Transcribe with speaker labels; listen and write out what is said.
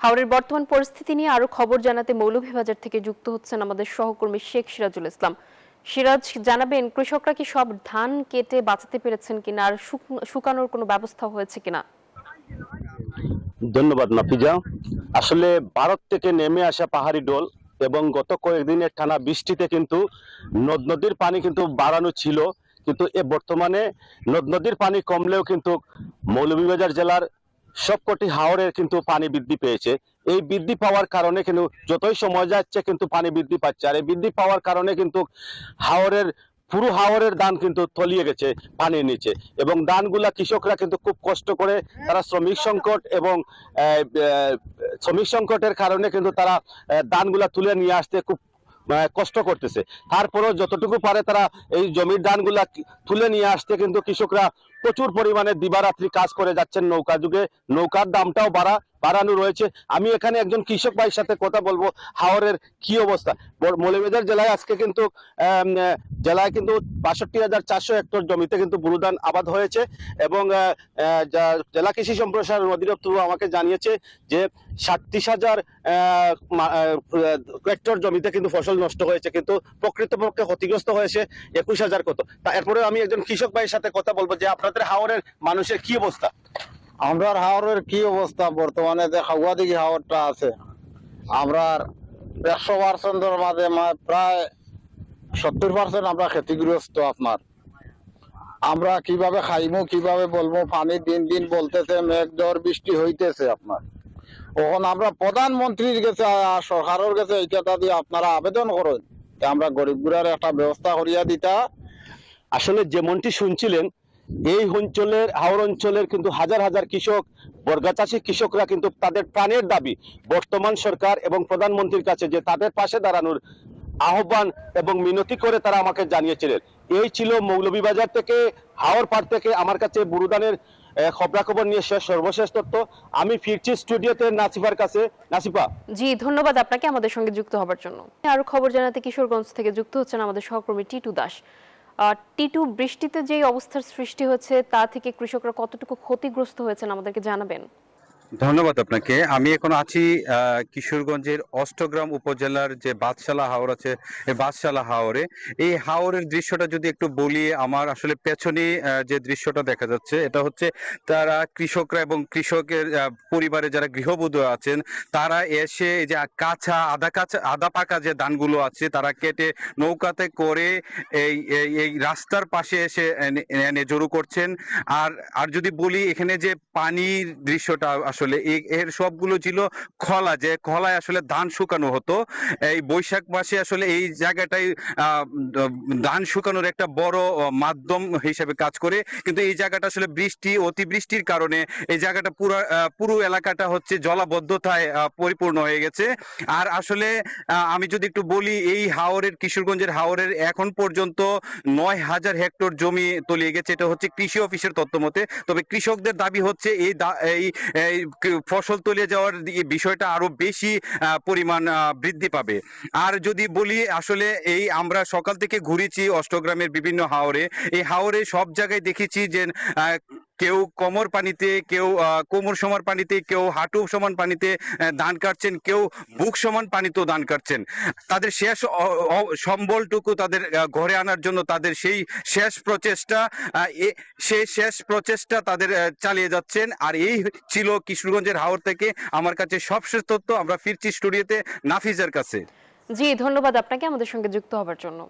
Speaker 1: হাওরের বর্তমান পরিস্থিতি নিয়ে আরো খবর জানাতে মৌলভীবাজার থেকে যুক্ত হচ্ছেন আমাদের সহকর্মী শেখ সিরাজুল ইসলাম। সিরাজ, জানাবেন কৃষকরা কি সব ধান কেটে বাঁচাতে পেরেছেন কিনা, আর শুকানোর কোনো ব্যবস্থা হয়েছে কিনা?
Speaker 2: ধন্যবাদ নাফিজা। আসলে ভারত থেকে নেমে আসা পাহাড়ি ডোল এবং গত কয়েকদিনের টানা বৃষ্টিতে কিন্তু নদ নদীর পানি কিন্তু বাড়ানো ছিল, কিন্তু বর্তমানে নদ নদীর পানি কমলেও কিন্তু মৌলভীবাজার জেলার সবকটি হাওরের কিন্তু পানি বৃদ্ধি পেয়েছে। এই বৃদ্ধি পাওয়ার কারণে কিন্তু যতই সময় যাচ্ছে কিন্তু পানি বৃদ্ধি পাচ্ছে, আর এই বৃদ্ধি পাওয়ার কারণে কিন্তু হাওরের পুরো হাওরের ধান কিন্তু তলিয়ে গেছে পানির নিচে, এবং ধানগুলা কৃষকরা কিন্তু খুব কষ্ট করে, তারা শ্রমিক সংকট এবং শ্রমিক সংকটের কারণে কিন্তু তারা ধানগুলা তুলে নিয়ে আসতে খুব কষ্ট করতেছে। তারপরেও যতটুকু পারে তারা এই জমির ধানগুলা তুলে নিয়ে আসতে কিন্তু কৃষকরা প্রচুর পরিমাণে দিবারাত্রি কাজ করে যাচ্ছেন নৌকা যুগে। নৌকার দামটাও বাড়ানো রয়েছে। আমি এখানে একজন কৃষক ভাইয়ের সাথে কথা বলবো, হাওরের কি অবস্থা। মৌলভীবাজার জেলায় আজকে কিন্তু জেলায় কিন্তু ৬২,৪০০ হেক্টর জমিতে কিন্তু বোরো ধান আবাদ হয়েছে, এবং জেলা কৃষি সম্প্রসারণ অধিদপ্তর আমাকে জানিয়েছে যে ৩৭,০০০ হেক্টর জমিতে কিন্তু ফসল নষ্ট হয়েছে, কিন্তু প্রকৃতপক্ষে ক্ষতিগ্রস্ত হয়েছে ২১,০০০ কত। তা এরপরেও আমি একজন কৃষক ভাইয়ের সাথে কথা বলবো যে আপনাদের হাওরের মানুষের কি অবস্থা।
Speaker 3: আমরা হাওরের কি অবস্থা বর্তমানে, যে খাওয়া দিঘি হাওরটা আছে, আমরা ১০০%-এর মাঝে প্রায় ৭০% আমরা ক্ষতিগ্রস্ত। আমরা কিভাবে খাইমু, কিভাবে বলবো, পানি দিন দিন বলতেছে, মেঘ ঝড় বৃষ্টি হইতেছে। তখন আমরা প্রধানমন্ত্রীর কাছে, সরকারের কাছে এইটা দিয়ে আপনারা আবেদন করেন, আমরা গরিব গুড়ার একটা ব্যবস্থা করিয়া দিতা।
Speaker 2: আসলে যেমনটি শুনছিলেন, এই অঞ্চলের হাওর অঞ্চলের কিন্তু হাজার হাজার কৃষক, বর্গা চাষী কৃষকরা কিন্তু তাদের প্রাণের দাবি বর্তমান সরকার এবং প্রধানমন্ত্রীর কাছে যে তাদের পাশে দাঁড়ানোর আহ্বান এবং মিনতি করে তারা আমাকে জানিয়েছিলেন। এই ছিল মৌলভীবাজার থেকে, হাওর পাড় থেকে আমার কাছে বোরো ধানের খবরাখবর নিয়ে সর্বশেষ তথ্য। আমি ফিরছি স্টুডিওতে নাসিফার কাছে। নাসিফা।
Speaker 1: জি, ধন্যবাদ আপনাকে আমাদের সঙ্গে যুক্ত হবার জন্য। আরো খবর জানাতে কিশোরগঞ্জ থেকে যুক্ত হচ্ছেন আমাদের সহকর্মী টিটু দাস। টিটু, বৃষ্টিতে যে অবস্থার সৃষ্টি হয়েছে তা থেকে কৃষকরা কতটুকু ক্ষতিগ্রস্ত হয়েছেন আমাদেরকে জানাবেন।
Speaker 4: ধন্যবাদ আপনাকে। আমি এখন আছি কিশোরগঞ্জের অষ্টগ্রাম উপজেলার যে বাদশালা হাওর আছে, এই বাদশালা হাওরে। এই হাওরের দৃশ্যটা যদি একটু বলি, আমার আসলে পেছনে যে দৃশ্যটা দেখা যাচ্ছে, এটা হচ্ছে তারা কৃষকরা এবং কৃষকের পরিবারে যারা গৃহবধূ আছেন, তারা এসে এই যে আধা পাকা যে ধানগুলো আছে তারা কেটে নৌকাতে করে এই এই রাস্তার পাশে এসে এনে জড়ো করছেন। আর যদি বলি, এখানে যে পানির দৃশ্যটা, আসলে এর সবগুলো ছিল খলা, যে খলায় আসলে ধান শুকানো হতো। এই বৈশাখ মাসে আসলে এই জায়গাটাই ধান শুকানোর একটা বড় মাধ্যম হিসেবে কাজ করে, কিন্তু এই জায়গাটা আসলে অতিবৃষ্টির কারণে এই জায়গাটা পুরো এলাকাটা হচ্ছে জলাবদ্ধতায় পরিপূর্ণ হয়ে গেছে। আর আসলে আমি যদি একটু বলি, এই কিশোরগঞ্জের হাওরের এখন পর্যন্ত ৯,০০০ হেক্টর জমি তলিয়ে গেছে। এটা হচ্ছে কৃষি অফিসের তথ্য মতে। তবে কৃষকদের দাবি হচ্ছে এই ফসল তলিয়ে যাওয়ার বিষয়টা আরো বেশি পরিমাণ বৃদ্ধি পাবে। আর যদি বলি, আসলে এই আমরা সকাল থেকে ঘুরেছি অষ্টগ্রামের বিভিন্ন হাওরে। এই হাওরে সব জায়গায় দেখেছি যে কেউ কোমর পানিতে, কেউ কোমর সমান পানিতে, কেউ হাঁটু সমান পানিতে ধান কাটছেন, কেউ বুক সমান পানিতেও ধান কাটছেন। তাদের শেষ সম্বলটুকু তাদের ঘরে আনার জন্য তাদের সেই শেষ প্রচেষ্টা তাদের চালিয়ে যাচ্ছেন। আর এই ছিল কিশোরগঞ্জের হাওর থেকে আমার কাছে সবশেষ তথ্য। আমরা ফিরছি স্টুডিওতে নাফিজের কাছে।
Speaker 1: জি, ধন্যবাদ আপনাকে আমাদের সঙ্গে যুক্ত হবার জন্য।